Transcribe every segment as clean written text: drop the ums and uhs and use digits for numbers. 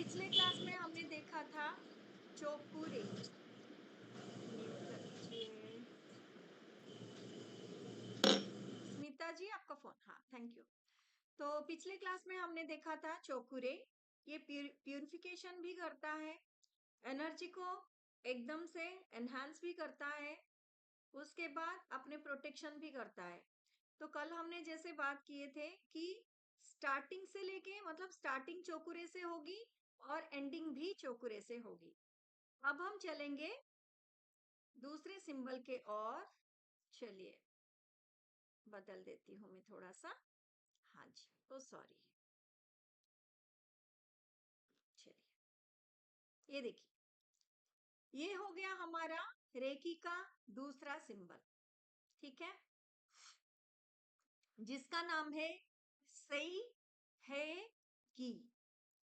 पिछले क्लास में हमने देखा था चोकुरे। म्यूट कर दीजिए। स्मिता जी आपका फोन, हाँ थैंक यू। तो पिछले क्लास में हमने देखा था चोकुरे। ये प्यूरिफिकेशन भी करता है, एनर्जी को एकदम से एनहांस भी करता है, उसके बाद अपने प्रोटेक्शन भी करता है। तो कल हमने जैसे बात किए थे कि स्टार्टिंग से लेके मतलब स्टार्टिंग चोकुरे से होगी और एंडिंग भी चोकुरे से होगी। अब हम चलेंगे दूसरे सिंबल के और। चलिए बदल देती हूं मैं थोड़ा सा। हाँ जी, तो सॉरी। चलिए ये देखिए, ये हो गया हमारा रेकी का दूसरा सिंबल। ठीक है, जिसका नाम है सई है की।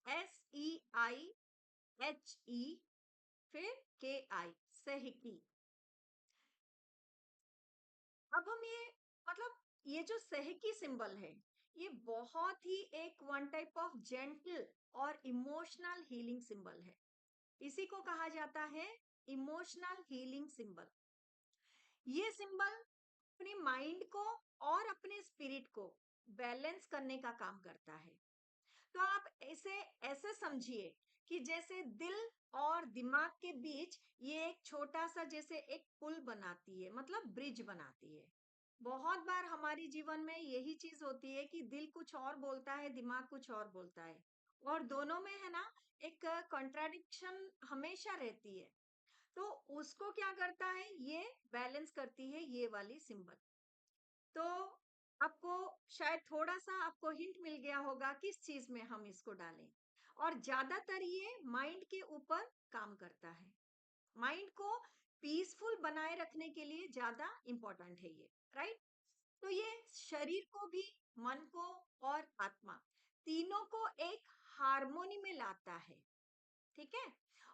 SEIHE फिर KI, सहकी। अब हम ये मतलब ये जो सहकी सिंबल है, ये बहुत ही एक वन टाइप ऑफ जेंटल और इमोशनल हीलिंग सिंबल है। इसी को कहा जाता है इमोशनल हीलिंग सिंबल। ये सिंबल अपने माइंड को और अपने स्पिरिट को बैलेंस करने का काम करता है। तो आप ऐसे ऐसे समझिए कि जैसे दिल और दिमाग के बीच ये एक छोटा सा जैसे एक पुल बनाती है, मतलब ब्रिज बनाती है। बहुत बार हमारी जीवन में यही चीज होती है कि दिल कुछ और बोलता है, दिमाग कुछ और बोलता है, और दोनों में है ना एक कॉन्ट्राडिक्शन हमेशा रहती है। तो उसको क्या करता है, ये बैलेंस करती है ये वाली सिंबल। तो आपको शायद थोड़ा सा आपको हिंट मिल गया होगा किस चीज में हम इसको डालें। और ज्यादातर ये माइंड के ऊपर काम करता है। माइंड को पीसफुल बनाए रखने के लिए ज्यादा इंपॉर्टेंट है ये, राइट। तो ये शरीर को भी, मन को और आत्मा तीनों को एक हार्मोनी में लाता है। ठीक है,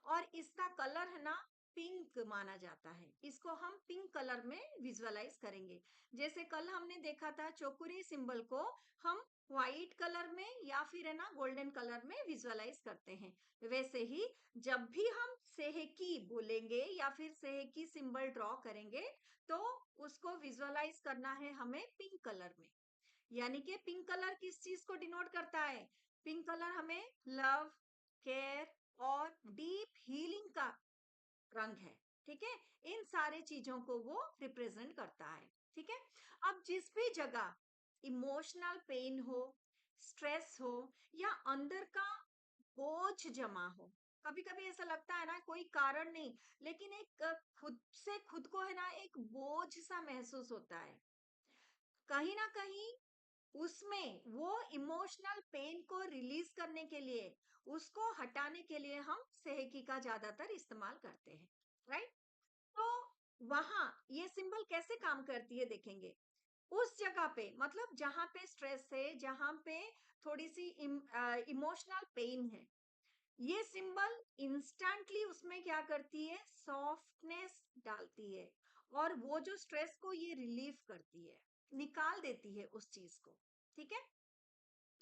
और इसका कलर है ना पिंक माना जाता है। इसको हम पिंक कलर में विजुअलाइज करेंगे। जैसे कल हमने देखा था चोकुरे सिंबल को हम व्हाइट कलर में या फिर है ना गोल्डन कलर में विजुअलाइज करते हैं, वैसे ही जब भी हम सेहकी बोलेंगे या फिर सेहकी सिंबल ड्रॉ करेंगे तो उसको विजुअलाइज करना है हमें पिंक कलर में। यानी कि पिंक कलर किस चीज को डिनोट करता है, पिंक कलर हमें लव, केयर और डीप हीलिंग का रंग है। ठीक है, इन सारे चीजों को वो रिप्रेजेंट करता है। ठीक है, अब जिस भी जगह इमोशनल पेन हो, स्ट्रेस हो या अंदर का बोझ जमा हो, कभी कभी ऐसा लगता है ना कोई कारण नहीं, लेकिन एक खुद से खुद को है ना एक बोझ सा महसूस होता है कहीं ना कहीं, उसमें वो इमोशनल पेन को रिलीज करने के लिए, उसको हटाने के लिए हम सेहकी का ज्यादातर इस्तेमाल करते हैं, राइट। तो वहां ये सिंबल कैसे काम करती है देखेंगे। उस जगह पे मतलब जहां पे स्ट्रेस है, जहां पे थोड़ी सी इमोशनल पेन है, ये सिंबल इंस्टेंटली उसमें क्या करती है, सॉफ्टनेस डालती है, और वो जो स्ट्रेस को ये रिलीफ करती है, निकाल देती है उस चीज को। ठीक है,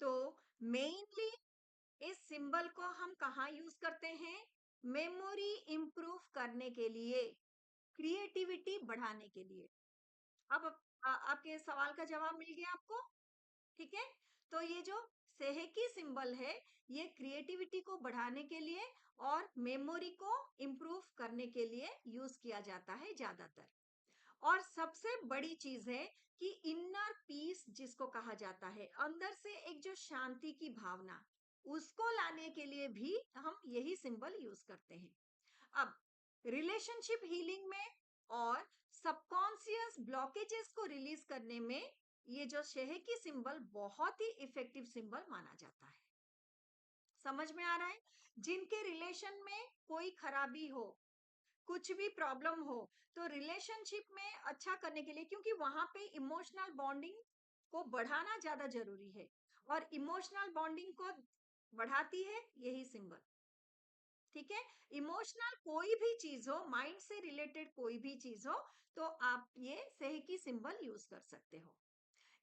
तो मेनली इस सिंबल को हम कहाँ यूज करते हैं, मेमोरी इंप्रूव करने के लिए, क्रिएटिविटी बढ़ाने के लिए। अब आपके सवाल का जवाब मिल गया आपको। ठीक है, तो ये जो सेहकी सिंबल है, ये क्रिएटिविटी को बढ़ाने के लिए और मेमोरी को इंप्रूव करने के लिए यूज किया जाता है ज्यादातर। और सबसे बड़ी चीज है कि इनर पीस जिसको कहा जाता है, अंदर से एक जो शांति की भावना, उसको लाने के लिए भी हम यही सिंबल यूज करते हैं। अब रिलेशनशिप हीलिंग में और सबकॉन्शियस ब्लॉकेजेस को रिलीज करने में ये जो शेहे सिंबल बहुत ही इफेक्टिव सिंबल माना जाता है। समझ में आ रहा है, जिनके रिलेशन में कोई खराबी हो, कुछ भी प्रॉब्लम हो, तो रिलेशनशिप में अच्छा करने के लिए, क्योंकि वहां पे इमोशनल बॉन्डिंग को बढ़ाना ज्यादा जरूरी है, और इमोशनल बॉन्डिंग को बढ़ाती है यही सिंबल। ठीक है, इमोशनल कोई भी चीज हो, माइंड से रिलेटेड कोई भी चीज हो, तो आप ये सही की सिंबल यूज कर सकते हो।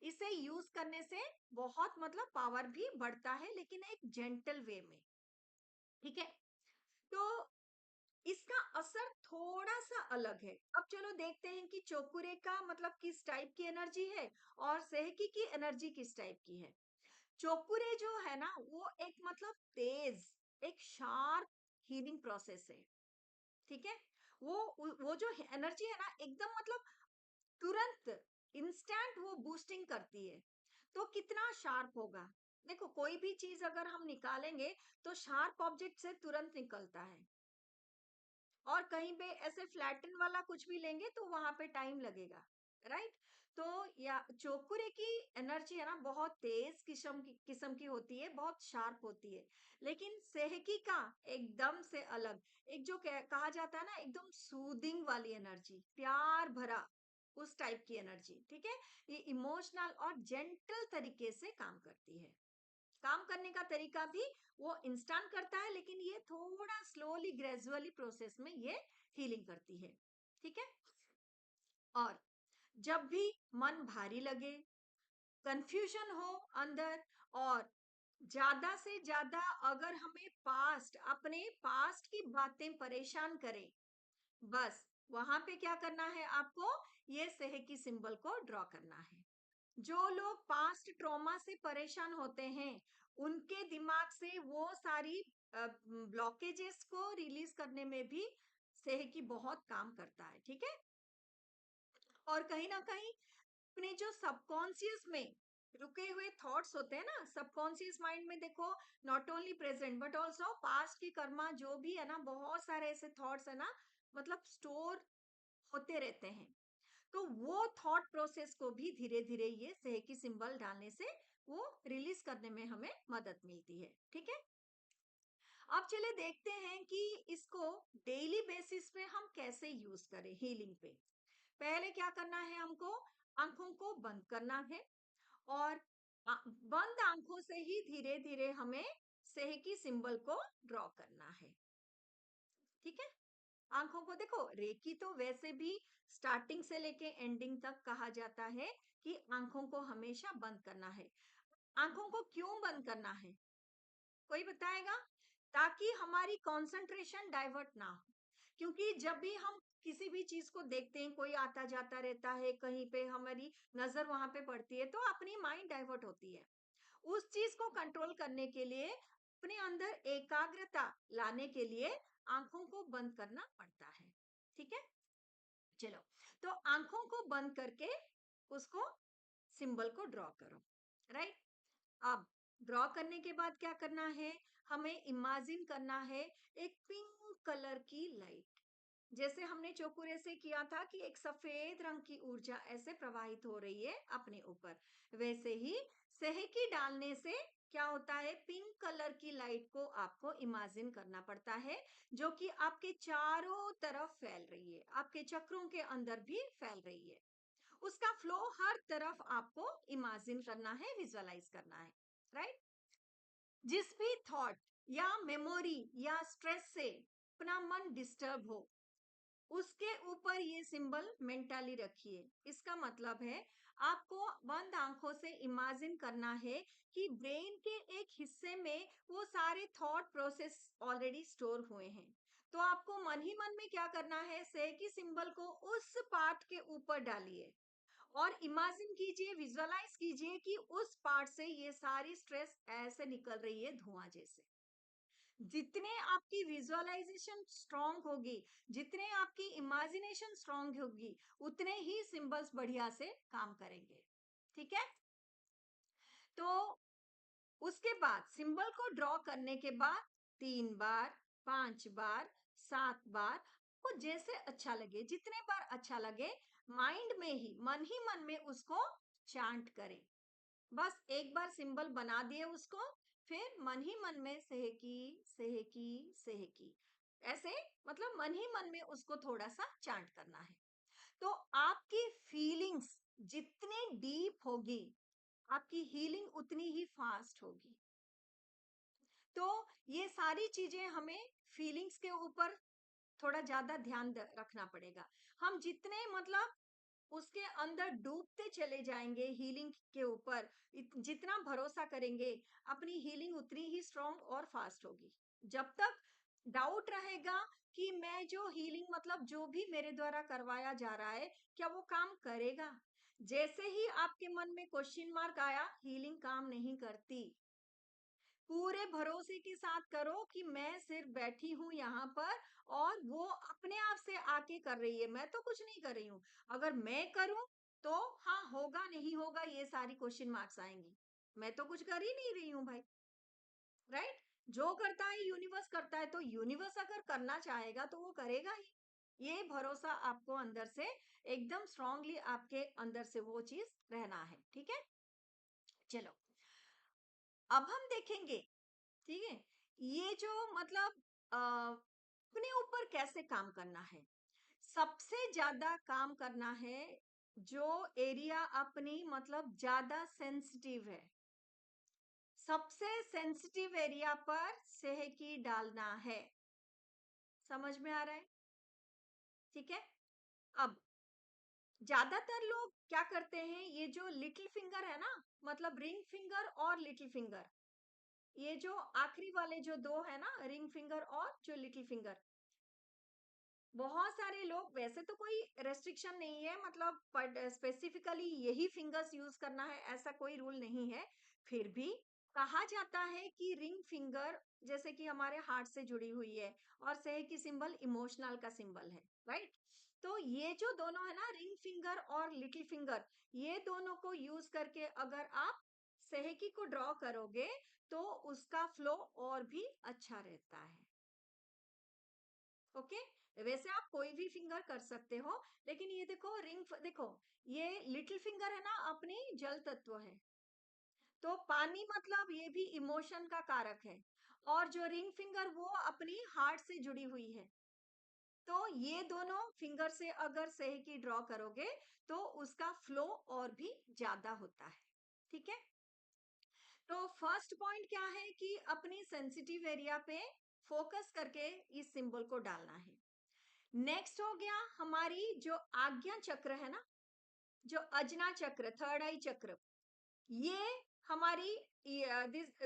इसे यूज करने से बहुत मतलब पावर भी बढ़ता है, लेकिन एक जेंटल वे में। ठीक है। तो इसका असर थोड़ा सा अलग है। अब चलो देखते हैं कि चोकुरे का मतलब किस टाइप की एनर्जी है और सेहकी की एनर्जी किस टाइप की है। चोकुरे जो है ना वो एक मतलब तेज, एक शार्प हीलिंग प्रोसेस है। ठीक है। वो जो एनर्जी है ना एकदम मतलब तुरंत, इंस्टेंट वो बूस्टिंग करती है। तो कितना शार्प होगा। देखो कोई भी चीज अगर हम निकालेंगे तो शार्प ऑब्जेक्ट से तुरंत निकलता है, और कहीं पे ऐसे फ्लैटन वाला कुछ भी लेंगे तो वहां पे टाइम लगेगा। राइट। तो या चोकुरे की एनर्जी है ना बहुत तेज किस्म की होती है, बहुत शार्प होती है। लेकिन सेहकी का एकदम से अलग, एक जो कहा जाता है ना एकदम सूदिंग वाली एनर्जी, प्यार भरा उस टाइप की एनर्जी। ठीक है। ये इमोशनल और जेंटल तरीके से काम करती है। काम करने का तरीका भी वो इंस्टेंट करता है, लेकिन ये थोड़ा स्लोली ग्रेजुअली प्रोसेस में ये हीलिंग करती है। ठीक है। और जब भी मन भारी लगे, कंफ्यूजन हो अंदर, और ज्यादा से ज्यादा अगर हमें अपने पास्ट की बातें परेशान करें, बस वहां पे क्या करना है आपको, ये सेहकी सिंबल को ड्रॉ करना है। जो लोग पास्ट ट्रॉमा से परेशान होते हैं, उनके दिमाग से वो सारी ब्लॉकेजेस को रिलीज करने में भी सेहकी बहुत काम करता है। ठीक है। और कहीं ना कहीं अपने जो सबकॉन्शियस में रुके हुए थॉट्स होते हैं ना, सबकॉन्शियस माइंड में देखो, not only present but also past की कर्मा जो भी है ना, बहुत सारे ऐसे थॉट्स है ना, मतलब स्टोर होते रहते हैं। तो वो थॉट प्रोसेस को भी धीरे धीरे ये सेहकी सिंबल डालने से वो रिलीज करने में हमें मदद मिलती है। ठीक है। अब चले देखते हैं कि इसको डेली बेसिस पे हम कैसे यूज करें हीलिंग पे। पहले क्या करना है हमको, आंखों को बंद करना है, और बंद आंखों से ही धीरे धीरे हमें सेहकी सिंबल को ड्रॉ करना है। ठीक है। आंखों को देखो, रेकी तो वैसे भी स्टार्टिंग से लेके एंडिंग तक कहा जाता है कि आंखों को हमेशा बंद करना है। आंखों को क्यों बंद करना है, कोई बताएगा? ताकि हमारी कंसंट्रेशन डाइवर्ट ना हो। क्योंकि जब भी हम किसी भी चीज को देखते हैं, कोई आता जाता रहता है कहीं पे, हमारी नजर वहां पे पड़ती है तो अपनी माइंड डाइवर्ट होती है। उस चीज को कंट्रोल करने के लिए, अपने अंदर एकाग्रता लाने के लिए आंखों को बंद करना पड़ता है। ठीक है। चलो, तो आंखों को बंद करके उसको सिंबल को ड्रॉ करो। राइट। अब ड्रॉ करने के बाद क्या करना है, हमें इमेजिन करना है एक पिंक कलर की लाइट। जैसे हमने चौकुरे से किया था कि एक सफेद रंग की ऊर्जा ऐसे प्रवाहित हो रही है अपने ऊपर, वैसे ही सेहकी डालने से क्या होता है, पिंक कलर की लाइट को आपको इमेजिन करना पड़ता है, जो कि आपके चारों तरफ फैल रही है, आपके चक्रों के अंदर भी फैल रही है। उसका फ्लो हर तरफ आपको इमेजिन करना है, विजुअलाइज करना है। राइट। जिस भी थॉट या मेमोरी या स्ट्रेस से अपना मन डिस्टर्ब हो, उसके ऊपर ये सिंबल मेंटली रखिए। इसका मतलब है, आपको बंद आंखों से इमेजिन करना है कि ब्रेन के एक हिस्से में वो सारे थॉट प्रोसेस ऑलरेडी स्टोर हुए हैं। तो आपको मन ही मन में क्या करना है, से की सिंबल को उस पार्ट के ऊपर डालिए, और इमेजिन कीजिए, विजुअलाइज कीजिए कि उस पार्ट से ये सारी स्ट्रेस ऐसे निकल रही है धुआं जैसे। जितने आपकी विजुअलाइजेशन स्ट्रांग होगी, जितने आपकी इमेजिनेशन स्ट्रांग होगी, उतने ही सिंबल्स बढ़िया से काम करेंगे। ठीक है। तो उसके बाद सिंबल को ड्रॉ करने के बाद 3 बार, 5 बार, 7 बार, को जैसे अच्छा लगे, जितने बार अच्छा लगे, माइंड में ही मन में उसको चांट करें। बस एक बार सिंबल बना दिए उसको, फिर मन ही मन में सेहकी सेहकी सेहकी, ऐसे मतलब मन ही मन में उसको थोड़ा सा चांट करना है। तो आपकी फीलिंग्स जितनी डीप होगी, आपकी हीलिंग उतनी ही फास्ट होगी। तो ये सारी चीजें हमें फीलिंग्स के ऊपर थोड़ा ज्यादा ध्यान रखना पड़ेगा। हम जितने मतलब उसके अंदर डूबते चले जाएंगे हीलिंग के ऊपर, जितना भरोसा करेंगे, अपनी हीलिंग उतनी ही स्ट्रांग और फास्ट होगी। जब तक डाउट रहेगा कि मैं जो हीलिंग मतलब जो भी मेरे द्वारा करवाया जा रहा है क्या वो काम करेगा, जैसे ही आपके मन में क्वेश्चन मार्क आया, हीलिंग काम नहीं करती। पूरे भरोसे के साथ करो कि मैं सिर्फ बैठी हूं यहाँ पर और वो अपने आप से आके कर रही है, मैं तो कुछ नहीं कर रही हूँ। अगर मैं करूं तो हाँ होगा नहीं होगा ये सारी क्वेश्चन मार्क्स आएंगी, मैं तो कुछ कर ही नहीं रही हूँ भाई, राइट। जो करता है यूनिवर्स करता है, तो यूनिवर्स अगर करना चाहेगा तो वो करेगा ही। ये भरोसा आपको अंदर से एकदम स्ट्रांगली आपके अंदर से वो चीज रहना है, ठीक है। चलो अब हम देखेंगे, ठीक है, ये जो मतलब अपने ऊपर कैसे काम करना है। सबसे ज्यादा काम करना है जो एरिया अपनी मतलब ज्यादा सेंसिटिव है, सबसे सेंसिटिव एरिया पर सेहकी डालना है। समझ में आ रहा है, ठीक है। अब ज्यादातर लोग क्या करते हैं, ये जो लिटिल फिंगर है ना, मतलब रिंग फिंगर और लिटिल फिंगर, ये जो आखिरी वाले जो दो है ना, रिंग फिंगर और जो लिटिल फिंगर, बहुत सारे लोग, वैसे तो कोई रेस्ट्रिक्शन नहीं है, मतलब स्पेसिफिकली यही फिंगर्स यूज करना है ऐसा कोई रूल नहीं है, फिर भी कहा जाता है कि रिंग फिंगर जैसे कि हमारे हार्ट से जुड़ी हुई है और सह की सिंबल इमोशनल का सिंबल है, राइट। तो ये जो दोनों है ना, रिंग फिंगर और लिटिल फिंगर, ये दोनों को यूज करके अगर आप सहकी को ड्रॉ करोगे तो उसका फ्लो और भी अच्छा रहता है। ओके, वैसे आप कोई भी फिंगर कर सकते हो, लेकिन ये देखो देखो, ये लिटिल फिंगर है ना अपनी जल तत्व है, तो पानी मतलब ये भी इमोशन का कारक है, और जो रिंग फिंगर वो अपनी हार्ट से जुड़ी हुई है। तो ये दोनों फिंगर से अगर सेहकी ड्रॉ करोगे तो उसका फ्लो और भी ज्यादा होता है, ठीक है। तो फर्स्ट पॉइंट क्या है कि अपनी सेंसिटिव एरिया पे फोकस करके इस सिंबल को डालना है। नेक्स्ट हो गया हमारी जो आज्ञा चक्र है ना, जो अजना चक्र, थर्ड आई चक्र, ये हमारी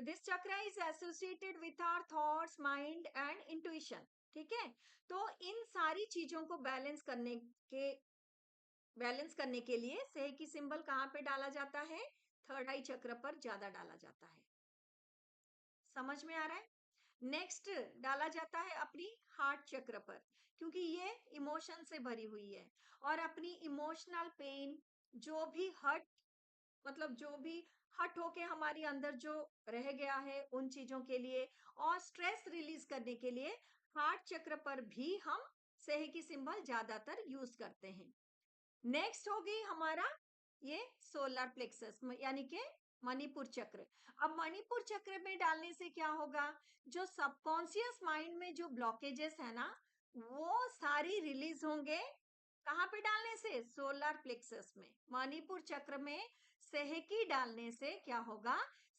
this chakra is associated with our thoughts, mind and intuition, ठीक है। तो इन सारी चीजों को बैलेंस करने के लिए सही की सिंबल कहाँ पे डाला जाता है, थर्ड आई चक्र पर ज्यादा डाला जाता है। समझ में आ रहा है। नेक्स्ट डाला जाता है अपनी हार्ट चक्र पर, क्योंकि ये इमोशन से भरी हुई है, और अपनी इमोशनल पेन, जो भी हर्ट, मतलब जो भी हट होके हमारी अंदर जो रह गया है उन चीजों के लिए, और स्ट्रेस रिलीज करने के लिए हार्ट चक्र पर भी हम सही की सिंबल ज्यादातर यूज करते हैं। नेक्स्ट हो गई हमारा ये सोलर प्लेक्सस, यानी कि मणिपुर चक्र। अब मणिपुर चक्र में डालने से क्या होगा, जो सबकॉन्शियस माइंड में जो ब्लॉकेजेस है ना, वो सारी रिलीज होंगे। कहाँ पे डालने से, सोलर प्लेक्सस में, मणिपुर चक्र में सेहकी डालने से क्या होगा,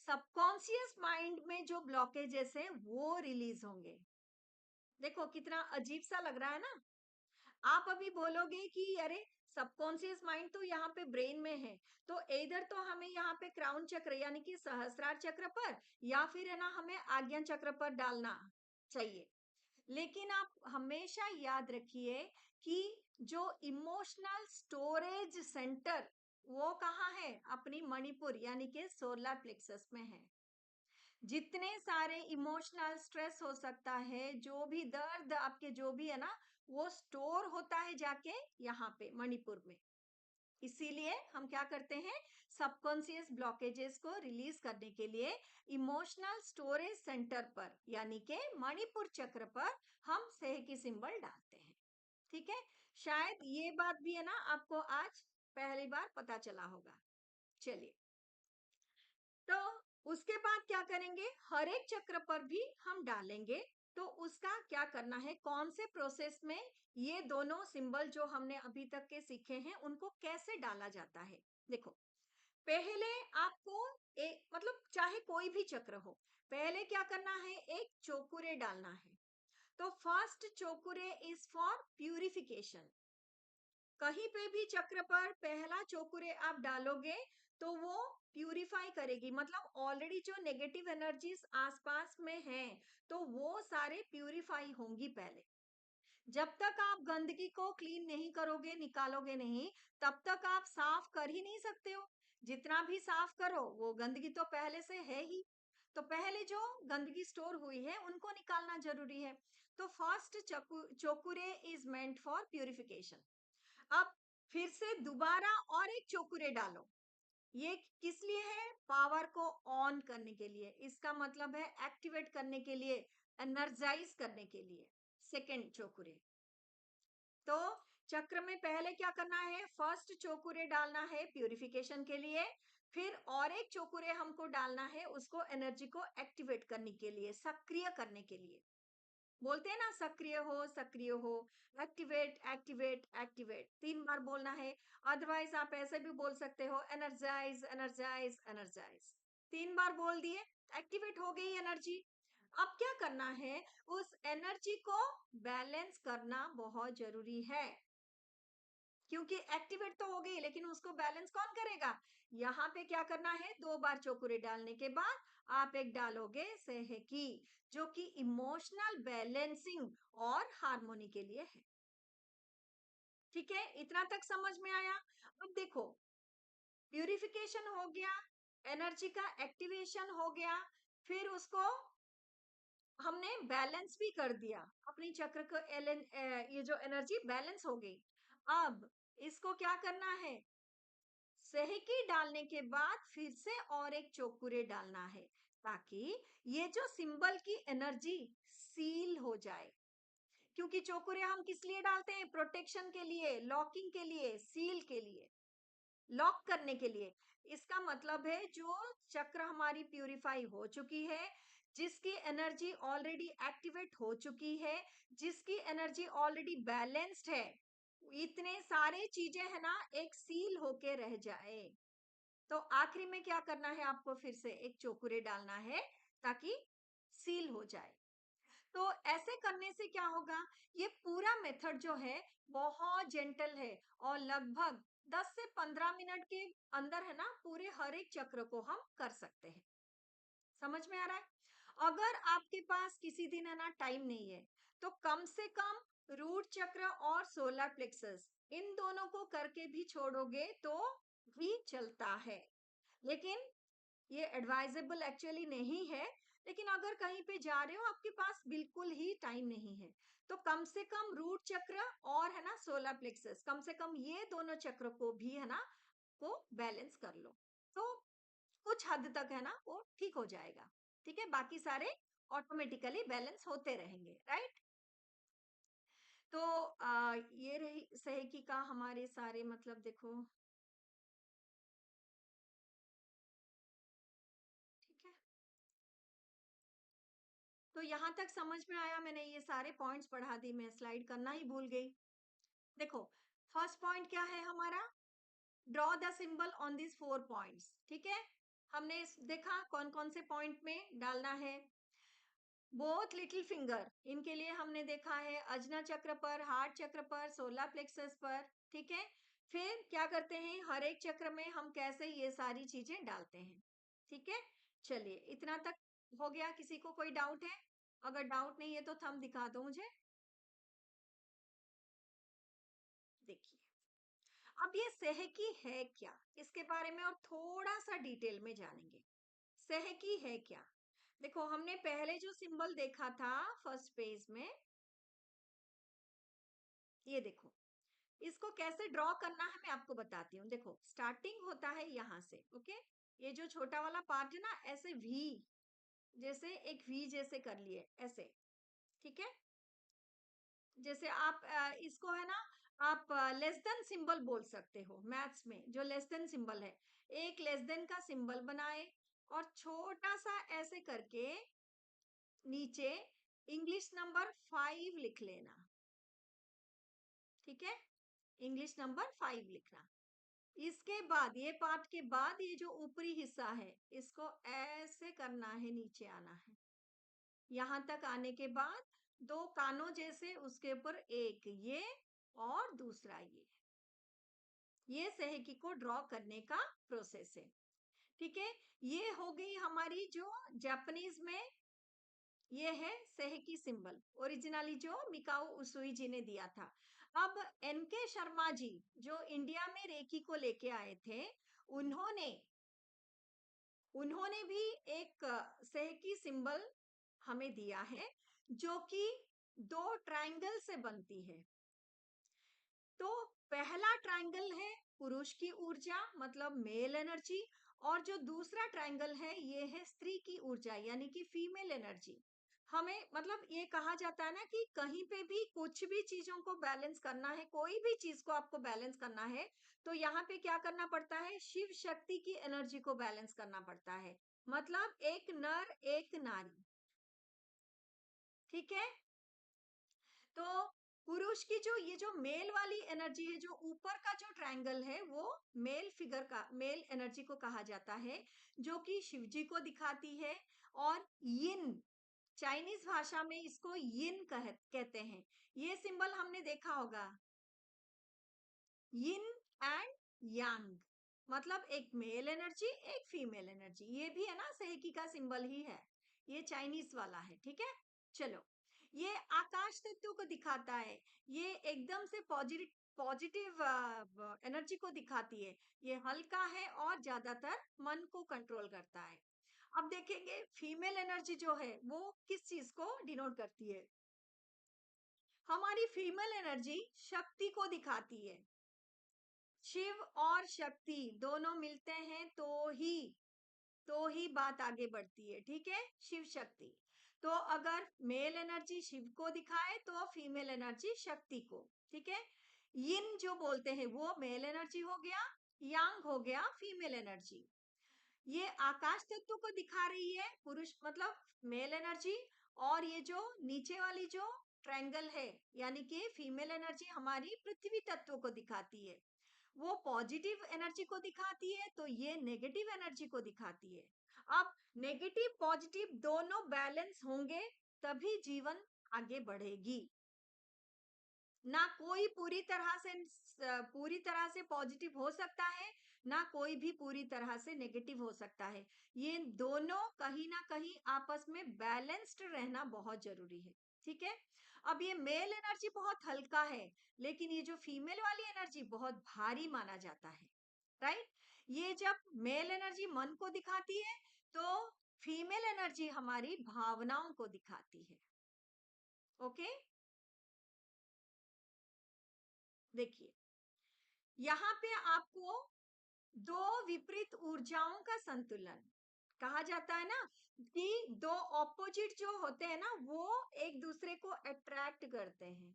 सबकॉन्शियस माइंड में जो ब्लॉकेजेस है वो रिलीज होंगे। देखो कितना अजीब सा लग रहा है ना। आप अभी बोलोगे कि अरे सबकॉन्शियस माइंड तो यहाँ पे ब्रेन में है, तो इधर तो हमें यहाँ पे क्राउन चक्र यानी कि सहस्त्रार चक्र पर, या फिर है ना हमें आज्ञा चक्र पर डालना चाहिए। लेकिन आप हमेशा याद रखिए कि जो इमोशनल स्टोरेज सेंटर वो कहाँ है, अपनी मणिपुर यानी कि सोलर प्लेक्सस में है। जितने सारे इमोशनल स्ट्रेस हो सकता है, जो भी दर्द आपके जो भी है ना, वो स्टोर होता है जाके यहाँ पे मणिपुर में। इसीलिए हम क्या करते हैं, सबकॉन्शियस ब्लॉकेजेस को रिलीज करने के लिए इमोशनल स्टोरेज सेंटर पर यानी के मणिपुर चक्र पर हम सह की सिंबल डालते हैं, ठीक है। शायद ये बात भी है ना आपको आज पहली बार पता चला होगा। चलिए, तो उसके बाद क्या करेंगे, हर एक चक्र पर भी हम डालेंगे। तो उसका क्या करना है, कौन से प्रोसेस में ये दोनों सिंबल जो हमने अभी तक के सीखे हैं उनको कैसे डाला जाता है। देखो, पहले आपको एक मतलब चाहे कोई भी चक्र हो, पहले क्या करना है, एक चौकुरे डालना है। तो फर्स्ट चौकुरे इज फॉर प्यूरिफिकेशन। कहीं पे भी चक्र पर पहला चौकुरे आप डालोगे तो वो प्यूरिफाई करेगी, मतलब ऑलरेडी जो नेगेटिव एनर्जीज आसपास में हैं, तो वो सारे प्यूरिफाई होंगी पहले। जब तक आप गंदगी को क्लीन नहीं करोगे, निकालोगे नहीं, तब तक आप साफ कर ही नहीं सकते हो। जितना भी साफ करो, वो गंदगी तो पहले से है ही। तो पहले जो गंदगी स्टोर हुई है, उनको निकालना जरूरी है। तो first Cho Ku Rei is meant for purification. अब फिर से दोबारा और एक चोकुरे डालो। ये किस लिए है? पावर को ऑन करने के लिए। इसका मतलब है एक्टिवेट करने के लिए, एनर्जाइज करने के लिए। सेकेंड चोकुरे। तो चक्र में पहले क्या करना है? फर्स्ट चोकुरे डालना है प्यूरिफिकेशन के लिए, फिर और एक चोकुरे हमको डालना है उसको एनर्जी को एक्टिवेट करने के लिए, सक्रिय करने के लिए। बोलते हैं ना, सक्रिय हो, एक्टिवेट एक्टिवेट एक्टिवेट, 3 बार बोलना है। अदरवाइज आप ऐसे भी बोल सकते हो, एनर्जाइज एनर्जाइज एनर्जाइज। 3 बार बोल दिए, एक्टिवेट हो गई एनर्जी। अब क्या करना है? उस एनर्जी को बैलेंस करना बहुत जरूरी है, क्योंकि एक्टिवेट तो हो गई, लेकिन उसको बैलेंस कौन करेगा? यहाँ पे क्या करना है? 2 बार चोकुरे डालने के बाद आप एक डालोगे सेहकी, जो कि इमोशनल बैलेंसिंग और हार्मोनी के लिए है। ठीक है, इतना तक समझ में आया? अब देखो, प्यूरिफिकेशन हो गया, एनर्जी का एक्टिवेशन हो गया, फिर उसको हमने बैलेंस भी कर दिया, अपनी चक्र को ये जो एनर्जी बैलेंस हो गई। अब इसको क्या करना है? सेहकी डालने के बाद फिर से और एक चोकुरे डालना है, ताकि ये जो सिंबल की एनर्जी सील हो जाए। क्योंकि चोकुरे हम किस लिए डालते हैं? प्रोटेक्शन के लिए, लॉकिंग के लिए, सील के लिए, लॉक करने के लिए। इसका मतलब है जो चक्र हमारी प्यूरिफाई हो चुकी है, जिसकी एनर्जी ऑलरेडी एक्टिवेट हो चुकी है, जिसकी एनर्जी ऑलरेडी बैलेंस्ड है, इतने सारे चीजें है ना, एक सील होके रह जाए। तो आखिरी में क्या करना है? आपको फिर से एक चोकुरे डालना है, ताकि सील हो जाए। तो ऐसे करने से क्या होगा? ये पूरा मेथड जो है बहुत जेंटल है, और लगभग 10 से 15 मिनट के अंदर है ना, पूरे हर एक चक्र को हम कर सकते हैं। समझ में आ रहा है? अगर आपके पास किसी दिन है ना टाइम नहीं है, तो कम से कम रूट चक्र और सोलर प्लेक्सस, इन दोनों को करके भी छोड़ोगे तो भी चलता है। लेकिन ये एडवाइजेबल एक्चुअली नहीं है। लेकिन अगर कहीं पे जा रहे हो, आपके पास बिल्कुल ही टाइम नहीं है, तो कम से कम रूट चक्र और है ना सोलर प्लेक्सस, कम से कम ये दोनों चक्र को भी है ना, को बैलेंस कर लो। तो कुछ हद तक है ना वो ठीक हो जाएगा। ठीक है, बाकी सारे ऑटोमेटिकली बैलेंस होते रहेंगे, राइट? तो ये रही सहेकी का हमारे सारे मतलब, देखो। ठीक है, तो यहां तक समझ में आया? मैंने ये सारे पॉइंट्स पढ़ा दी, मैं स्लाइड करना ही भूल गई। देखो, फर्स्ट पॉइंट क्या है हमारा? Draw the symbol on this 4 points. ठीक है, हमने देखा कौन कौन से पॉइंट में डालना है। बोथ लिटिल फिंगर, इनके लिए हमने देखा है अजना चक्र पर, हार्ट चक्र पर, सोलर प्लेक्सस पर। ठीक है, फिर क्या करते हैं, हर एक चक्र में हम कैसे ये सारी चीजें डालते हैं। ठीक है, चलिए इतना तक हो गया। किसी को कोई डाउट है? अगर डाउट नहीं है तो थंब दिखा दो मुझे। देखिए, अब ये सहकी है क्या, इसके बारे में और थोड़ा सा डिटेल में जानेंगे। सहकी है क्या? देखो, हमने पहले जो सिंबल देखा था फर्स्ट पेज में, ये देखो, इसको कैसे ड्रॉ करना है मैं आपको बताती हूँ। देखो, स्टार्टिंग होता है यहाँ से। ओके, ये जो छोटा वाला पार्ट है ना, ऐसे वी जैसे, एक वी जैसे कर लिए ऐसे। ठीक है, जैसे आप इसको है ना, आप लेस देन सिंबल बोल सकते हो। मैथ्स में जो लेस देन सिंबल है, एक लेस देन का सिंबल बनाए, और छोटा सा ऐसे करके नीचे इंग्लिश नंबर 5 लिख लेना। ठीक है, इंग्लिश नंबर 5 लिखना। इसके बाद, ये पार्ट के बाद, ये जो ऊपरी हिस्सा है, इसको ऐसे करना है, नीचे आना है। यहां तक आने के बाद 2 कानों जैसे, उसके ऊपर एक ये और दूसरा ये सहगी को ड्रॉ करने का प्रोसेस है। ठीक है, ये हो गई हमारी जो जापानीज में ये है सेहेकी सिंबल, ओरिजिनली जो मिकाओ उसुई जी ने दिया था। अब एनके शर्मा जी जो इंडिया में रेकी को लेके आए थे, उन्होंने उन्होंने भी एक सेहेकी सिंबल हमें दिया है, जो कि दो ट्रायंगल से बनती है। तो पहला ट्रायंगल है पुरुष की ऊर्जा मतलब मेल एनर्जी, और जो दूसरा ट्रायंगल है ये है स्त्री की ऊर्जा यानी कि फीमेल एनर्जी। हमें मतलब ये कहा जाता है ना कि कहीं पे भी कुछ भी चीजों को बैलेंस करना है, कोई भी चीज को आपको बैलेंस करना है, तो यहाँ पे क्या करना पड़ता है, शिव शक्ति की एनर्जी को बैलेंस करना पड़ता है। मतलब एक नर एक नारी, ठीक है। तो पुरुष की जो ये जो मेल वाली एनर्जी है, जो ऊपर का जो ट्रायंगल है वो मेल फिगर का मेल एनर्जी को कहा जाता है, जो कि शिव जी को दिखाती है। और यिन, चाइनीज भाषा में इसको यिन कहते हैं। ये सिंबल हमने देखा होगा, यिन एंड यांग, मतलब एक मेल एनर्जी एक फीमेल एनर्जी। ये भी है ना सेहेकी का सिंबल ही है, ये चाइनीज वाला है, ठीक है। चलो, ये आकाश तत्व को दिखाता है, ये एकदम से पॉजिटिव पॉजिटिव एनर्जी को दिखाती है। ये हल्का है और ज्यादातर मन को कंट्रोल करता है। अब देखेंगे फीमेल एनर्जी जो है वो किस चीज को डिनोट करती है। हमारी फीमेल एनर्जी शक्ति को दिखाती है। शिव और शक्ति दोनों मिलते हैं तो ही बात आगे बढ़ती है, ठीक है, शिव शक्ति। तो अगर मेल एनर्जी शिव को दिखाए तो फीमेल एनर्जी शक्ति को, ठीक है। यिन जो बोलते हैं वो मेल एनर्जी हो गया, यांग हो गया फीमेल एनर्जी। ये आकाश तत्व को दिखा रही है पुरुष मतलब मेल एनर्जी, और ये जो नीचे वाली जो ट्रायंगल है यानी कि फीमेल एनर्जी हमारी पृथ्वी तत्व को दिखाती है। वो पॉजिटिव एनर्जी को दिखाती है तो ये नेगेटिव एनर्जी को दिखाती है। अब नेगेटिव पॉजिटिव दोनों बैलेंस होंगे तभी जीवन आगे बढ़ेगी। ना कोई पूरी तरह से पॉजिटिव हो सकता है, ना कोई भी पूरी तरह से नेगेटिव हो सकता है। ये दोनों कहीं ना कहीं आपस में बैलेंस्ड रहना बहुत जरूरी है, ठीक है। अब ये मेल एनर्जी बहुत हल्का है, लेकिन ये जो फीमेल वाली एनर्जी बहुत भारी माना जाता है, राइट। ये जब मेल एनर्जी मन को दिखाती है तो फीमेल एनर्जी हमारी भावनाओं को दिखाती है। ओके, देखिए यहाँ पे आपको दो विपरीत ऊर्जाओं का संतुलन कहा जाता है ना, कि दो ऑपोजिट जो होते हैं ना वो एक दूसरे को अट्रैक्ट करते हैं,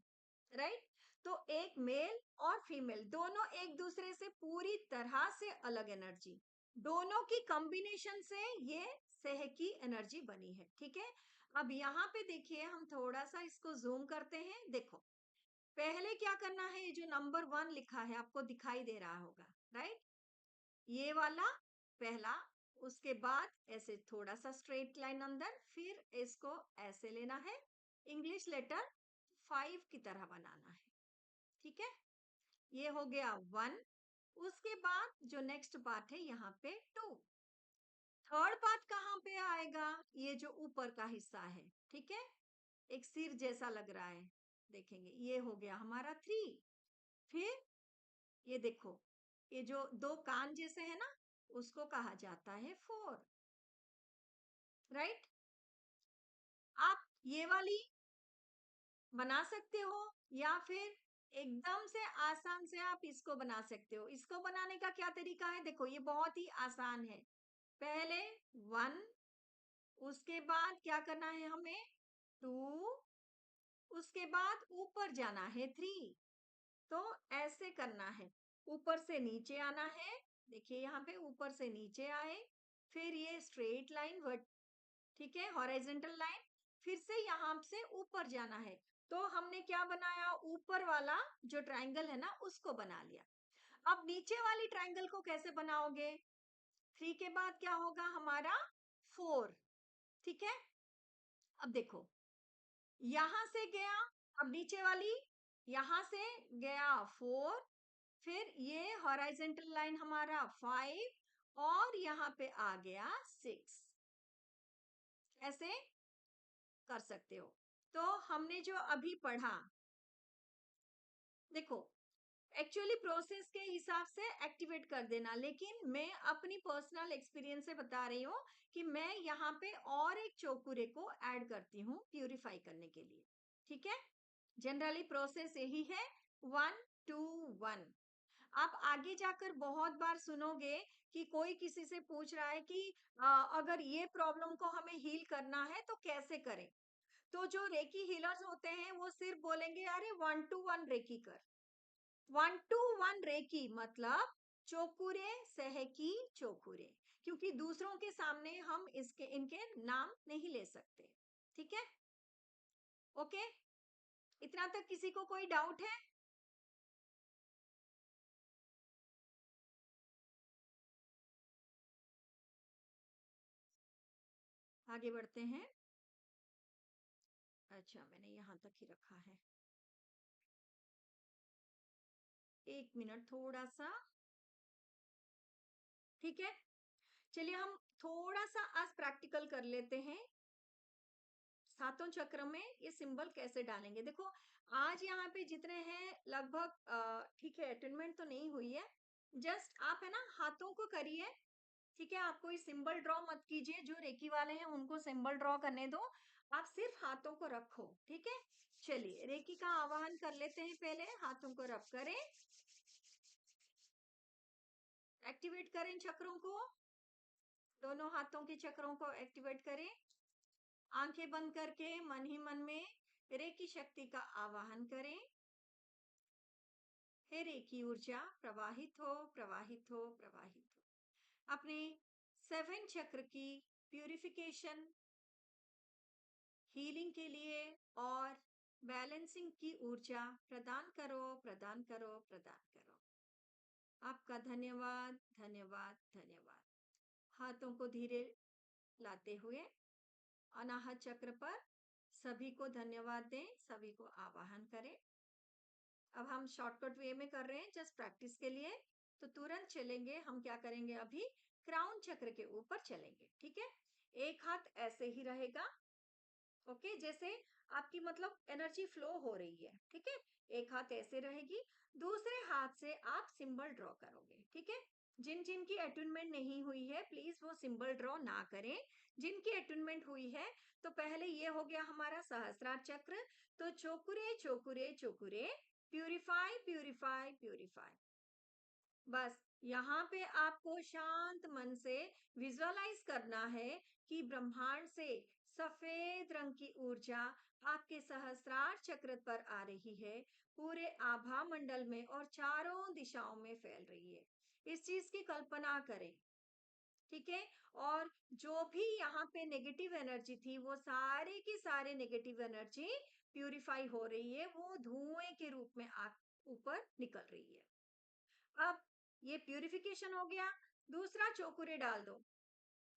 राइट। तो एक मेल और फीमेल दोनों एक दूसरे से पूरी तरह से अलग एनर्जी, दोनों की कॉम्बिनेशन से ये सेहकी एनर्जी बनी है, ठीक है। अब यहाँ पे देखिए हम थोड़ा सा इसको जूम करते हैं। देखो पहले क्या करना है, ये जो नंबर 1 लिखा है आपको दिखाई दे रहा होगा, राइट, ये वाला पहला। उसके बाद ऐसे थोड़ा सा स्ट्रेट लाइन अंदर, फिर इसको ऐसे लेना है, इंग्लिश लेटर 5 की तरह बनाना है, ठीक है। ये हो गया 1। उसके बाद जो नेक्स्ट पार्ट है यहाँ पे 2। थर्ड पार्ट कहाँ पे आएगा, ये जो ऊपर का हिस्सा है, ठीक है, एक सिर जैसा लग रहा है, देखेंगे ये हो गया हमारा 3। फिर ये देखो, ये जो दो कान जैसे है ना उसको कहा जाता है 4, राइट। आप ये वाली बना सकते हो, या फिर एकदम से आसान से आप इसको बना सकते हो। इसको बनाने का क्या तरीका है, देखो ये बहुत ही आसान है। पहले 1, उसके बाद क्या करना है हमें 2, उसके बाद ऊपर जाना है 3। तो ऐसे करना है, ऊपर से नीचे आना है। देखिए यहाँ पे ऊपर से नीचे आए, फिर ये स्ट्रेट लाइन, ठीक है, हॉरिजॉन्टल लाइन, फिर से यहाँ से ऊपर जाना है। तो हमने क्या बनाया, ऊपर वाला जो ट्रायंगल है ना उसको बना लिया। अब नीचे वाली ट्रायंगल को कैसे बनाओगे, 3 के बाद क्या होगा हमारा 4, ठीक है। अब देखो यहां से गया, अब नीचे वाली यहां से गया 4, फिर ये हॉरिजॉन्टल लाइन हमारा 5, और यहाँ पे आ गया 6, ऐसे कर सकते हो। तो हमने जो अभी पढ़ा, देखो एक्चुअली प्रोसेस के हिसाब से एक्टिवेट कर देना, लेकिन मैं अपनी पर्सनल एक्सपीरियंस से बता रही हूँ कि मैं यहाँ पे और एक चौकुरे को ऐड करती हूँ प्यूरिफाई करने के लिए। ठीक है, जनरली प्रोसेस यही है, 1 2 1। आप आगे जाकर बहुत बार सुनोगे कि कोई किसी से पूछ रहा है कि अगर ये प्रॉब्लम को हमें हील करना है तो कैसे करें। तो जो रेकी हीलर्स होते हैं वो सिर्फ बोलेंगे अरे 1 to 1 रेकी कर। 1 to 1 रेकी मतलब चोकुरे सहकी चोकुरे, क्योंकि दूसरों के सामने हम इसके इनके नाम नहीं ले सकते। ठीक है, ओके, इतना तक किसी को कोई डाउट है? आगे बढ़ते हैं। अच्छा, मैंने यहां तक ही रखा है, 1 मिनट थोड़ा सा। ठीक है, चलिए हम थोड़ा सा आज प्रैक्टिकल कर लेते हैं। सातों चक्र में ये सिंबल कैसे डालेंगे। देखो आज यहाँ पे जितने हैं लगभग ठीक है, अटेनमेंट तो नहीं हुई है, जस्ट आप है ना हाथों को करिए। ठीक है, आप कोई सिंबल ड्रॉ मत कीजिए, जो रेकी वाले हैं उनको सिंबल ड्रॉ करने दो, आप सिर्फ हाथों को रखो। ठीक है, चलिए रेकी का आवाहन कर लेते हैं। पहले हाथों को रब करें, एक्टिवेट करें चक्रों को, दोनों हाथों के चक्रों को एक्टिवेट करें। आंखें बंद करके मन ही मन में रेकी शक्ति का आवाहन करें। हे रेकी ऊर्जा प्रवाहित हो, प्रवाहित हो, प्रवाहित हो। अपने 7 चक्र की प्यूरिफिकेशन, हीलिंग के लिए और बैलेंसिंग की ऊर्जा प्रदान करो, प्रदान करो, प्रदान करो। आपका धन्यवाद, धन्यवाद, धन्यवाद। हाथों को धीरे लाते हुए अनाहत चक्र पर सभी को धन्यवाद दें, सभी को आवाहन करें। अब हम शॉर्टकट वे में कर रहे हैं जस्ट प्रैक्टिस के लिए, तो तुरंत चलेंगे। हम क्या करेंगे, अभी क्राउन चक्र के ऊपर चलेंगे। ठीक है, एक हाथ ऐसे ही रहेगा, ओके, जैसे आपकी मतलब एनर्जी फ्लो हो रही है। ठीक है, एक हाथ ऐसे रहेगी, दूसरे हाथ से आप सिंबल ड्रॉ करोगे। ठीक है, जिन जिन की अटूनमेंट नहीं हुई है प्लीज वो सिंबल ड्रॉ ना करें। जिनकी अटूनमेंट हुई है, तो पहले ये हो गया हमारा सहस्रार चक्र, तो चोकुरे Cho Ku Rei Cho Ku Rei, purify purify purify. बस यहाँ पे आपको शांत मन से विजुअलाइज करना है कि ब्रह्मांड से सफेद रंग की ऊर्जा आपके सहस्रार चक्र पर आ रही है, पूरे आभा मंडल में और चारों दिशाओं में फैल रही है। इस चीज की कल्पना करें। ठीक है, और जो भी यहाँ पे नेगेटिव एनर्जी थी वो सारे की सारे नेगेटिव एनर्जी प्यूरिफाई हो रही है, वो धुएं के रूप में आप ऊपर निकल रही है। अब ये प्यूरिफिकेशन हो गया, दूसरा चौकुरे डाल दो।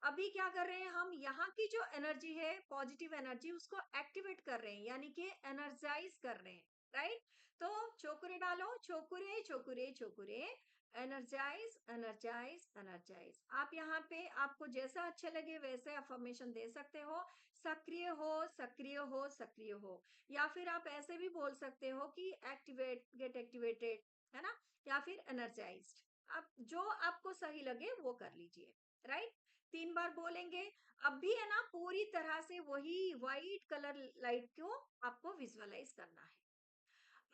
अभी क्या कर रहे हैं हम, यहाँ की जो एनर्जी है पॉजिटिव एनर्जी उसको एक्टिवेट कर रहे हैं, यानी कि एनर्जाइज कर रहे हैं। राइट, तो चौकुरे डालो, चौकुरे चौकुरे चौकुरे, एनर्जाइज एनर्जाइज एनर्जाइज। आप यहाँ पे आपको जैसा अच्छा लगे वैसे अफर्मेशन दे सकते हो, सक्रिय हो सक्रिय हो सक्रिय हो, या फिर आप ऐसे भी बोल सकते हो कि एक्टिवेट, गेट एक्टिवेटेड, है ना, या फिर एनर्जाइज्ड। आप जो आपको सही लगे वो कर लीजिए। राइट, 3 बार बोलेंगे। अब भी है ना पूरी तरह से वही व्हाइट कलर लाइट को आपको विजुअलाइज करना है।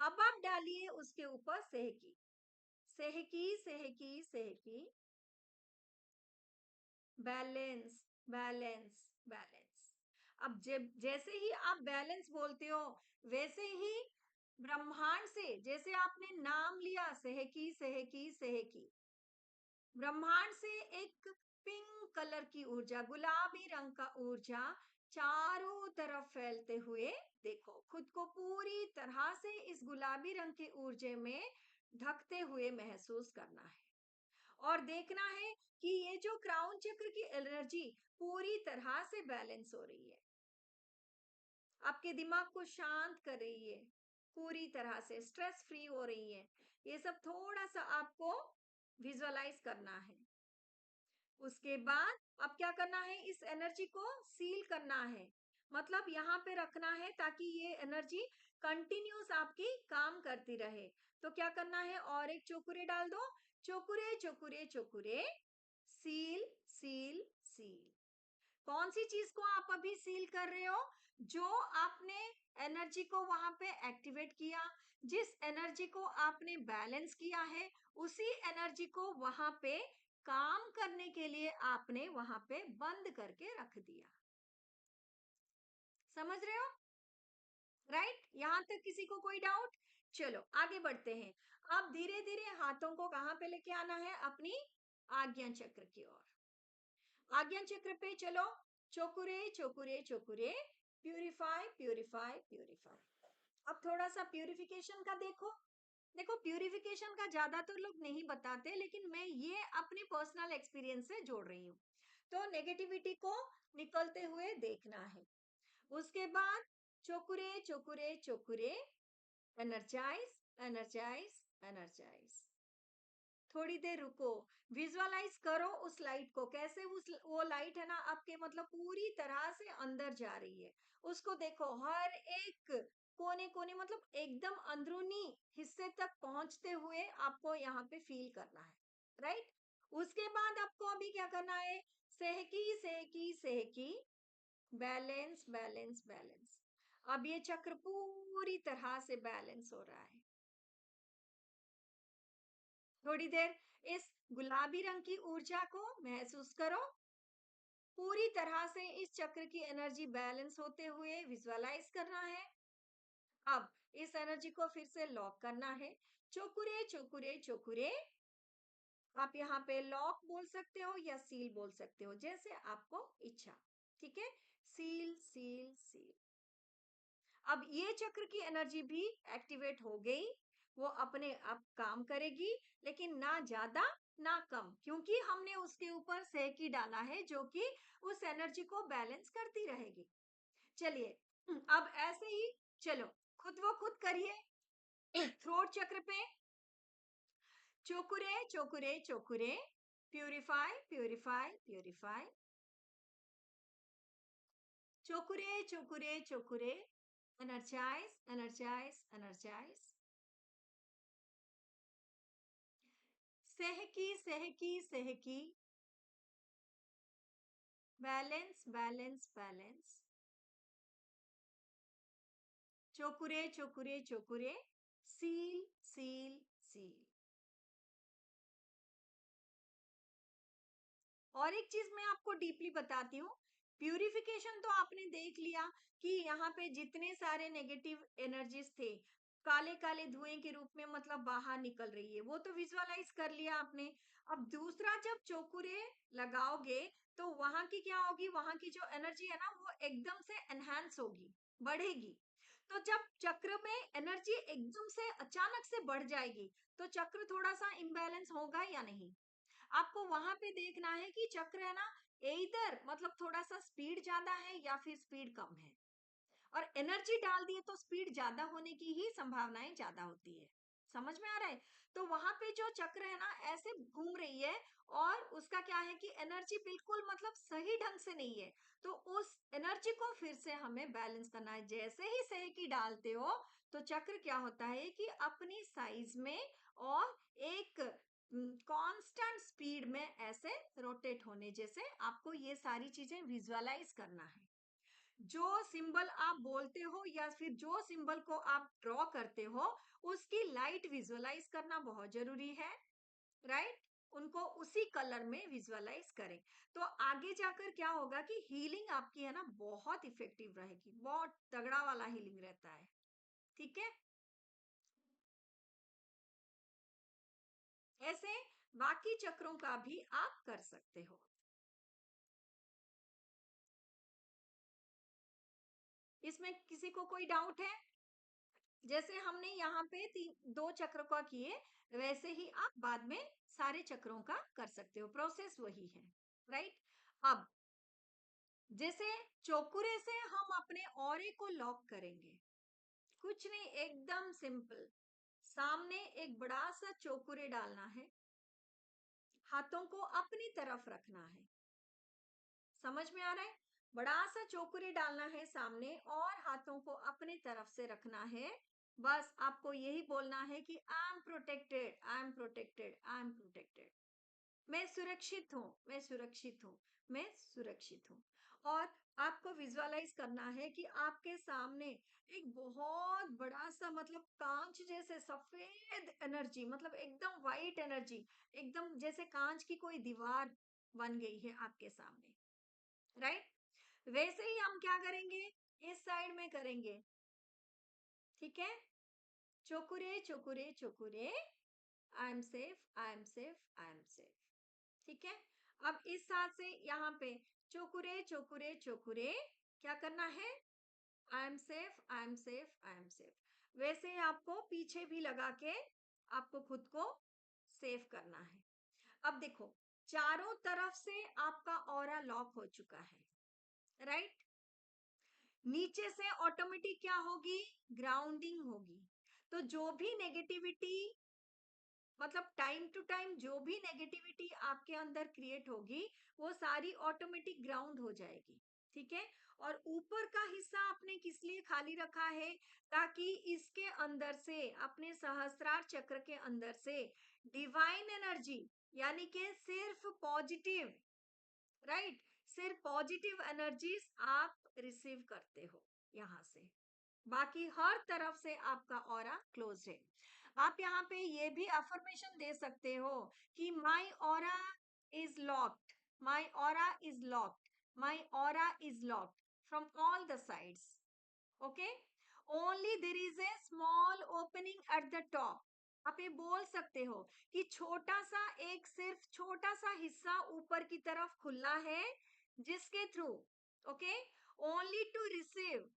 अब आप डालिए उसके ऊपर सेहकी, सेहकी, सेहकी, सेहकी, बैलेंस, बैलेंस, बैलेंस। अब जब जैसे ही आप बैलेंस बोलते हो, वैसे ही ब्रह्मांड से जैसे आपने नाम लिया सेहकी सेहकी सेहकी, ब्रह्मांड से एक पिंक कलर की ऊर्जा, गुलाबी रंग का ऊर्जा चारों तरफ फैलते हुए देखो, खुद को पूरी तरह से इस गुलाबी रंग के ऊर्जे में ढकते हुए महसूस करना है, और देखना है कि ये जो क्राउन चक्र की एनर्जी पूरी तरह से बैलेंस हो रही है, आपके दिमाग को शांत कर रही है, पूरी तरह से स्ट्रेस फ्री हो रही है। ये सब थोड़ा सा आपको विजुअलाइज करना है। उसके बाद अब क्या करना है, इस एनर्जी को सील करना है, मतलब यहाँ पे रखना है ताकि ये एनर्जी कंटिन्यूस आपकी काम करती रहे। तो क्या करना है, और एक चोकुरे डाल दो, चोकुरे Cho Ku Rei Cho Ku Rei, seal seal seal. कौन सी चीज को आप अभी सील कर रहे हो, जो आपने एनर्जी को वहां पे एक्टिवेट किया, जिस एनर्जी को आपने बैलेंस किया है, उसी एनर्जी को वहां पे काम करने के लिए आपने वहां पे बंद करके रख दिया। समझ रहे हो? राइट? यहां तक किसी को कोई डाउट? चलो आगे बढ़ते हैं। अब धीरे धीरे हाथों को कहां पे लेके आना है, अपनी आज्ञा चक्र की ओर। आज्ञा चक्र पे चलो, चोकुरे Cho Ku Rei Cho Ku Rei, purify purify purify. अब थोड़ा सा प्यूरिफिकेशन का देखो। देखो प्यूरिफिकेशन का ज्यादातर लोग नहीं बताते, लेकिन मैं ये अपने पर्सनल एक्सपीरियंस से जोड़ रही हूँ। तो नेगेटिविटी को निकलते हुए देखना है। उसके बाद चोकुरे Cho Ku Rei Cho Ku Rei, energize energize energise. थोड़ी देर रुको, विजुअलाइज करो उस लाइट को, कैसे उस वो लाइट है ना आपके मतलब पूरी तरह से अंदर जा रही है। उसको देखो, हर एक कोने कोने मतलब एकदम अंदरूनी हिस्से तक पहुंचते हुए आपको यहाँ पे फील करना है। राइट? उसके बाद आपको अभी क्या करना है, सहकी सहकी सहकी, बैलेंस बैलेंस बैलेंस। अब ये चक्र पूरी तरह से बैलेंस हो रहा है। थोड़ी देर इस गुलाबी रंग की ऊर्जा को महसूस करो, पूरी तरह से इस चक्र की एनर्जी बैलेंस होते हुए विजुअलाइज करना है। अब इस एनर्जी को फिर से लॉक करना है, चोकुरे चोकुरे चोकुरे। आप यहाँ पे लॉक बोल सकते हो या सील बोल सकते हो, जैसे आपको इच्छा। ठीक है, सील सील सील। अब ये चक्र की एनर्जी भी एक्टिवेट हो गई, वो अपने आप काम करेगी, लेकिन ना ज्यादा ना कम, क्योंकि हमने उसके ऊपर सहकी डाला है जो कि उस एनर्जी को बैलेंस करती रहेगी। चलिए, अब ऐसे ही चलो, खुद वो खुद करिए। थ्रोट चक्र पे Cho Ku Rei Cho Ku Rei Cho Ku Rei, purify purify purify, Cho Ku Rei Cho Ku Rei Cho Ku Rei, energize energize energize, सहकी सहकी सहकी, balance balance balance, Cho Ku Rei Cho Ku Rei Cho Ku Rei, seal seal seal. और एक चीज मैं आपको डीपली बताती हूँ, प्यूरिफिकेशन तो आपने देख लिया कि यहाँ पे जितने सारे नेगेटिव एनर्जीज थे, काले काले धुएं के रूप में मतलब बाहर निकल रही है, वो तो विजुअलाइज कर लिया आपने। अब दूसरा, जब चोकुरे लगाओगे तो वहां की क्या होगी, वहां की जो एनर्जी है ना वो एकदम से एनहांस होगी, बढ़ेगी। तो जब चक्र में एनर्जी एकदम से अचानक से बढ़ जाएगी, तो चक्र थोड़ा सा इम्बैलेंस होगा या नहीं। आपको वहां पे देखना है कि चक्र है ना, इधर मतलब थोड़ा सा स्पीड ज्यादा है या फिर स्पीड कम है। और एनर्जी डाल दिए तो स्पीड ज्यादा होने की ही संभावनाएं ज्यादा होती है। समझ में आ रहा है? तो वहां पे जो चक्र है ना ऐसे घूम रही है, और उसका क्या है कि एनर्जी बिल्कुल मतलब सही ढंग से नहीं है। तो उस एनर्जी को फिर से हमें बैलेंस करना है। जैसे ही सहकी डालते हो तो चक्र क्या होता है कि अपनी साइज में और एक कांस्टेंट स्पीड में ऐसे रोटेट होने जैसे आपको ये सारी चीजें विजुअलाइज करना है। जो सिंबल आप बोलते हो या फिर जो सिंबल को आप ड्रॉ करते हो, उसकी लाइट विजुअलाइज करना बहुत जरूरी है। राइट? उनको उसी कलर में विजुअलाइज करें। तो आगे जाकर क्या होगा कि हीलिंग आपकी है ना बहुत इफेक्टिव रहेगी, बहुत तगड़ा वाला हीलिंग रहता है। ठीक है? ऐसे बाकी चक्रों का भी आप कर सकते हो। इसमें किसी को कोई डाउट है? जैसे हमने यहाँ पे दो चक्र का किए, वैसे ही आप बाद में सारे चक्रों का कर सकते हो, प्रोसेस वही है। राइट? अब जैसे चौकुरे से हम अपने ऑरे को लॉक करेंगे, कुछ नहीं, एकदम सिंपल। सामने एक बड़ा सा चौकुरे डालना है, हाथों को अपनी तरफ रखना है। समझ में आ रहा है? बड़ा सा चौकुरे डालना है सामने और हाथों को अपनी तरफ से रखना है। बस आपको यही बोलना है कि I am protected, I am protected, I am protected. मैं सुरक्षित हूँ, मैं सुरक्षित हूँ, मैं सुरक्षित हूँ। और आपको विजुअलाइज करना है कि आपके सामने एक बहुत बड़ा सा मतलब कांच जैसे सफेद एनर्जी, मतलब एकदम वाइट एनर्जी, एकदम जैसे कांच की कोई दीवार बन गई है आपके सामने, राइट? वैसे ही हम क्या करेंगे, इस साइड में करेंगे। ठीक है, Cho Ku Rei Cho Ku Rei Cho Ku Rei, I am safe, I am safe, I am safe. ठीक है, अब इस हाथ से यहाँ पे चोकुरे चोकुरे चोकुरे, क्या करना है, आई am safe, I am safe, I am safe. वैसे ही आपको पीछे भी लगा के आपको खुद को सेफ करना है। अब देखो, चारों तरफ से आपका ऑरा लॉक हो चुका है, राइट? नीचे से ऑटोमेटिक क्या होगी, ग्राउंडिंग होगी। तो जो भी नेगेटिविटी, मतलब टाइम टू टाइम जो भी नेगेटिविटी आपके अंदर क्रिएट होगी, वो सारी ऑटोमेटिक ग्राउंड हो जाएगी। ठीक है, और ऊपर का हिस्सा आपने किस लिए खाली रखा है, ताकि इसके अंदर से, अपने सहस्त्रार चक्र के अंदर से डिवाइन एनर्जी, यानी कि सिर्फ पॉजिटिव, राइट, सिर्फ पॉजिटिव एनर्जीज आप रिसीव करते हो यहाँ से। बाकी हर तरफ से आपका ऑरा क्लोज है। आप यहाँ पे ये भी अफर्मेशन दे सकते हो कि my aura is locked, my aura is locked, my aura is locked from all the sides. Okay, only there is a small opening at the top. आप ये बोल सकते हो कि छोटा सा, एक सिर्फ छोटा सा हिस्सा ऊपर की तरफ खुला है, जिसके through, okay, only to receive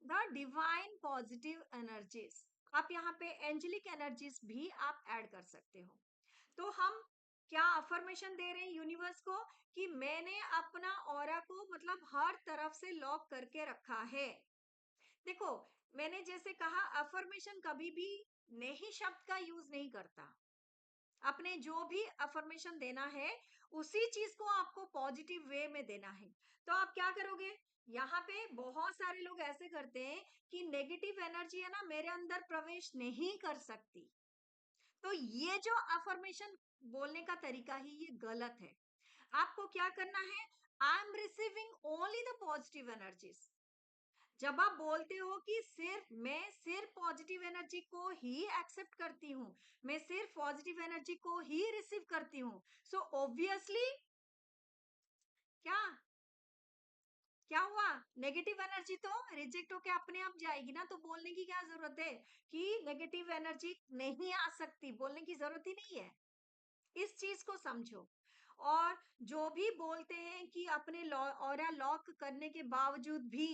the divine positive energies. आप यहाँ पे एंजेलिक एनर्जीज भी आप ऐड कर सकते हो। तो हम क्या अफर्मेशन दे रहे हैं यूनिवर्स को, कि मैंने अपना ऑरा को मतलब हर तरफ से लॉक करके रखा है। देखो, मैंने जैसे कहा, अफर्मेशन कभी भी नहीं शब्द का यूज नहीं करता। अपने जो भी अफर्मेशन देना है, उसी चीज को आपको पॉजिटिव वे में देना है। तो आप क्या करोगे, यहाँ पे बहुत सारे लोग ऐसे करते हैं कि नेगेटिव एनर्जी है ना, मेरे अंदर प्रवेश नहीं कर सकती। तो ये जो अफर्मेशन बोलने का तरीका ही ये गलत है। आपको क्या करना है, I am receiving only the positive energies. जब आप बोलते हो कि सिर्फ पॉजिटिव एनर्जी को ही एक्सेप्ट करती हूँ, मैं सिर्फ पॉजिटिव एनर्जी को ही रिसीव करती हूँ, सो ऑब्वियसली क्या क्या हुआ, नेगेटिव एनर्जी तो रिजेक्ट होके अपने आप जाएगी ना। तो बोलने की क्या जरूरत है कि नेगेटिव एनर्जी नहीं आ सकती, बोलने की जरूरत ही नहीं है। इस चीज को समझो। और जो भी बोलते हैं कि अपने ऑरा लॉक करने के बावजूद भी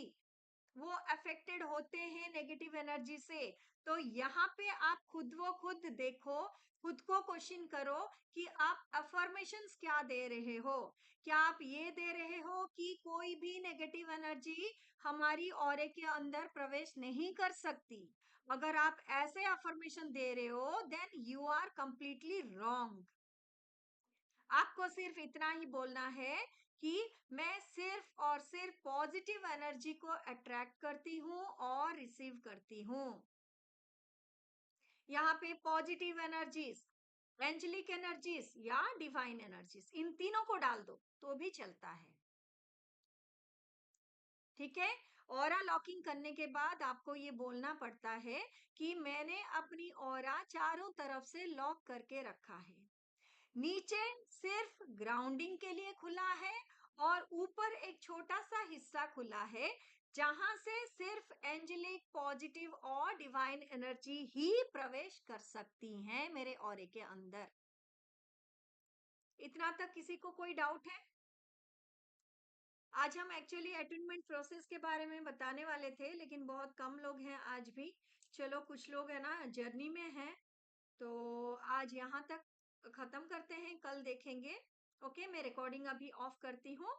वो अफेक्टेड होते हैं नेगेटिव एनर्जी से, तो यहाँ पे आप खुद वो खुद देखो, खुद को क्वेश्चन करो कि आप अफर्मेशंस क्या दे रहे हो। क्या आप ये दे रहे हो कि कोई भी नेगेटिव एनर्जी हमारी ऑरे के अंदर प्रवेश नहीं कर सकती? अगर आप ऐसे अफर्मेशन दे रहे हो, then you are completely wrong. आपको सिर्फ इतना ही बोलना है कि मैं सिर्फ और सिर्फ पॉजिटिव एनर्जी को अट्रैक्ट करती हूँ और रिसीव करती हूँ। यहाँ पे पॉजिटिव एनर्जीज, एंजेलिक एनर्जीज या डिवाइन एनर्जीज, इन तीनों को डाल दो तो भी चलता है। ठीक है, ऑरा लॉकिंग करने के बाद आपको ये बोलना पड़ता है कि मैंने अपनी ऑरा चारों तरफ से लॉक करके रखा है। नीचे सिर्फ ग्राउंडिंग के लिए खुला है, और ऊपर एक छोटा सा हिस्सा खुला है, जहां से सिर्फ एंजेलिक, पॉजिटिव और डिवाइन एनर्जी ही प्रवेश कर सकती हैं मेरे ऑरे के अंदर। इतना तक किसी को कोई डाउट है? आज हम एक्चुअली अटेनमेंट प्रोसेस के बारे में बताने वाले थे, लेकिन बहुत कम लोग हैं आज भी। चलो, कुछ लोग है ना जर्नी में हैं, तो आज यहाँ तक खत्म करते हैं, कल देखेंगे। ओके, मैं रिकॉर्डिंग अभी ऑफ करती हूँ।